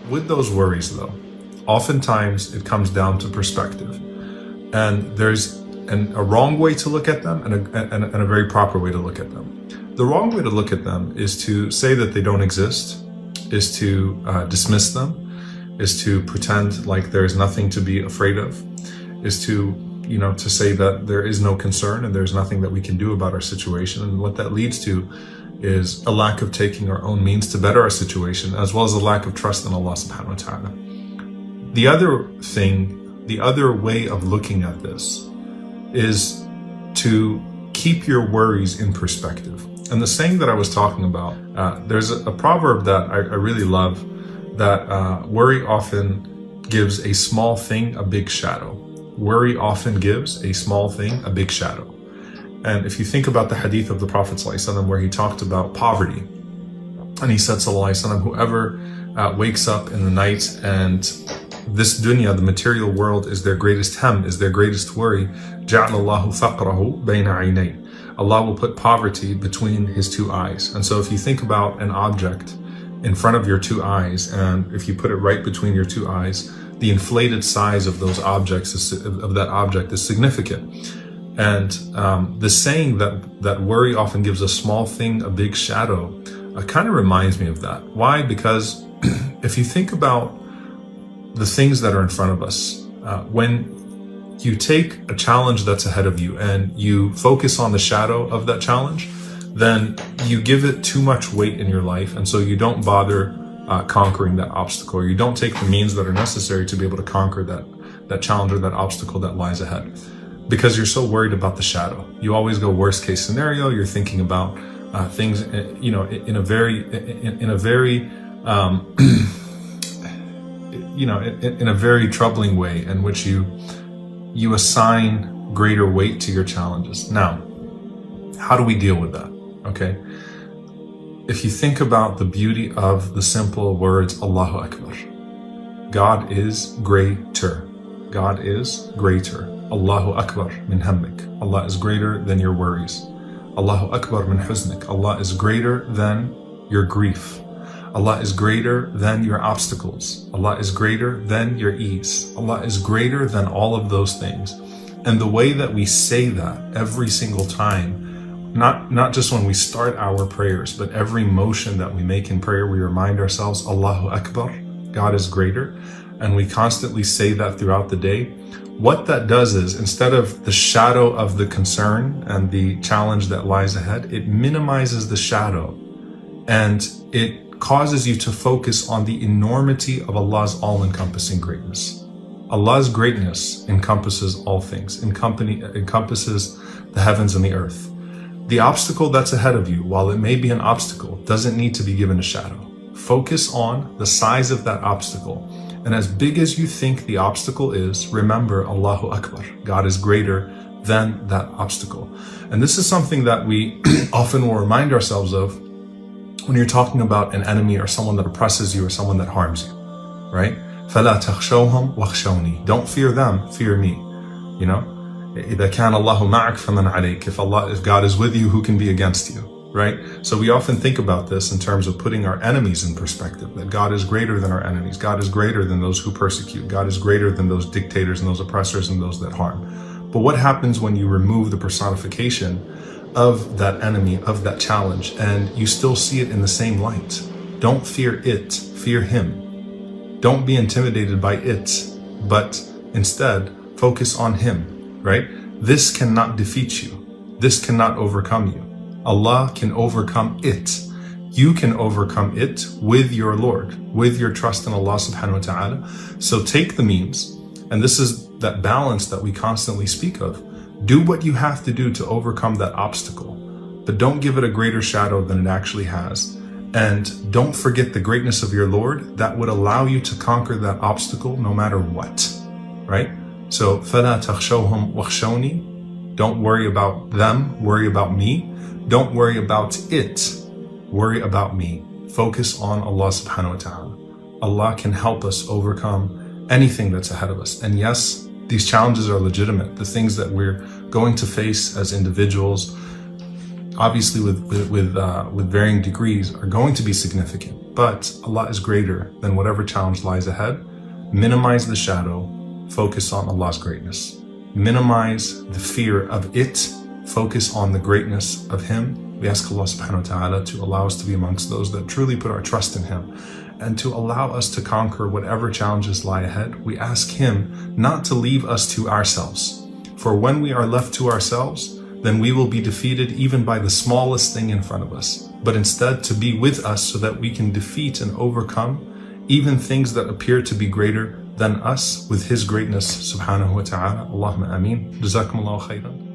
with those worries though, oftentimes it comes down to perspective. And there's a wrong way to look at them and a very proper way to look at them. The wrong way to look at them is to say that they don't exist, is to dismiss them, is to pretend like there's nothing to be afraid of, is to say that there is no concern and there's nothing that we can do about our situation. And what that leads to is a lack of taking our own means to better our situation, as well as a lack of trust in Allah subhanahu wa ta'ala. The other way of looking at this is to keep your worries in perspective. And the saying that I was talking about, there's a proverb that I really love, that worry often gives a small thing a big shadow. Worry often gives a small thing a big shadow. And if you think about the hadith of the Prophet ﷺ, where he talked about poverty, and he said, ﷺ, whoever wakes up in the night and this dunya, the material world, is their greatest hem, is their greatest worry, جَعْلَ اللَّهُ فَقْرَهُ بَيْنَ عَيْنَيْهِ. Allah will put poverty between his two eyes. And so if you think about an object in front of your two eyes, and if you put it right between your two eyes, the inflated size of those objects, of that object, is significant. And the saying that worry often gives a small thing a big shadow kind of reminds me of that. Why? Because if you think about the things that are in front of us, when you take a challenge that's ahead of you and you focus on the shadow of that challenge, then you give it too much weight in your life, and so you don't bother conquering that obstacle, or you don't take the means that are necessary to be able to conquer that challenge or that obstacle that lies ahead, because you're so worried about the shadow. You always go worst case scenario. You're thinking about things, in a very in a very troubling way, in which you assign greater weight to your challenges. Now, how do we deal with that? Okay. If you think about the beauty of the simple words, Allahu Akbar, God is greater. God is greater. Allahu Akbar min hammik. Allah is greater than your worries. Allahu Akbar min huznik. Allah is greater than your grief. Allah is greater than your obstacles. Allah is greater than your ease. Allah is greater than all of those things. And the way that we say that every single time, not just when we start our prayers, but every motion that we make in prayer, we remind ourselves, Allahu Akbar, God is greater. And we constantly say that throughout the day. What that does is, instead of the shadow of the concern and the challenge that lies ahead, it minimizes the shadow, and it causes you to focus on the enormity of Allah's all-encompassing greatness. Allah's greatness encompasses all things, encompasses the heavens and the earth. The obstacle that's ahead of you, while it may be an obstacle, doesn't need to be given a shadow. Focus on the size of that obstacle. And as big as you think the obstacle is, remember Allahu Akbar. God is greater than that obstacle. And this is something that we often will remind ourselves of when you're talking about an enemy or someone that oppresses you or someone that harms you, right? فَلَا تَخْشَوْهُمْ وَخْشَوْنِي. Don't fear them, fear me. إِذَا كَانَ اللَّهُ مَعَكَ فَمَنْ عَلَيْكَ. If God is with you, who can be against you, right? So we often think about this in terms of putting our enemies in perspective, that God is greater than our enemies. God is greater than those who persecute. God is greater than those dictators and those oppressors and those that harm. But what happens when you remove the personification of that enemy, of that challenge, and you still see it in the same light? Don't fear it, fear him. Don't be intimidated by it, but instead focus on him, right? This cannot defeat you. This cannot overcome you. Allah can overcome it. You can overcome it with your Lord, with your trust in Allah subhanahu wa ta'ala. So take the means, and this is that balance that we constantly speak of. Do what you have to do to overcome that obstacle, but don't give it a greater shadow than it actually has. And don't forget the greatness of your Lord that would allow you to conquer that obstacle no matter what, right? So, فَلَا تَخْشَوْهُمْ وَخْشَوْنِي. Don't worry about them, worry about me. Don't worry about it, worry about me. Focus on Allah subhanahu wa ta'ala. Allah can help us overcome anything that's ahead of us. And yes, these challenges are legitimate. The things that we're going to face as individuals obviously with varying degrees, are going to be significant. But Allah is greater than whatever challenge lies ahead. Minimize the shadow, focus on Allah's greatness. Minimize the fear of it, focus on the greatness of Him. We ask Allah subhanahu wa ta'ala to allow us to be amongst those that truly put our trust in Him, and to allow us to conquer whatever challenges lie ahead. We ask Him not to leave us to ourselves. For when we are left to ourselves, then we will be defeated even by the smallest thing in front of us. But instead to be with us so that we can defeat and overcome even things that appear to be greater than us with His greatness subhanahu wa ta'ala. Allahumma ameen. Jazakumullahu khairan.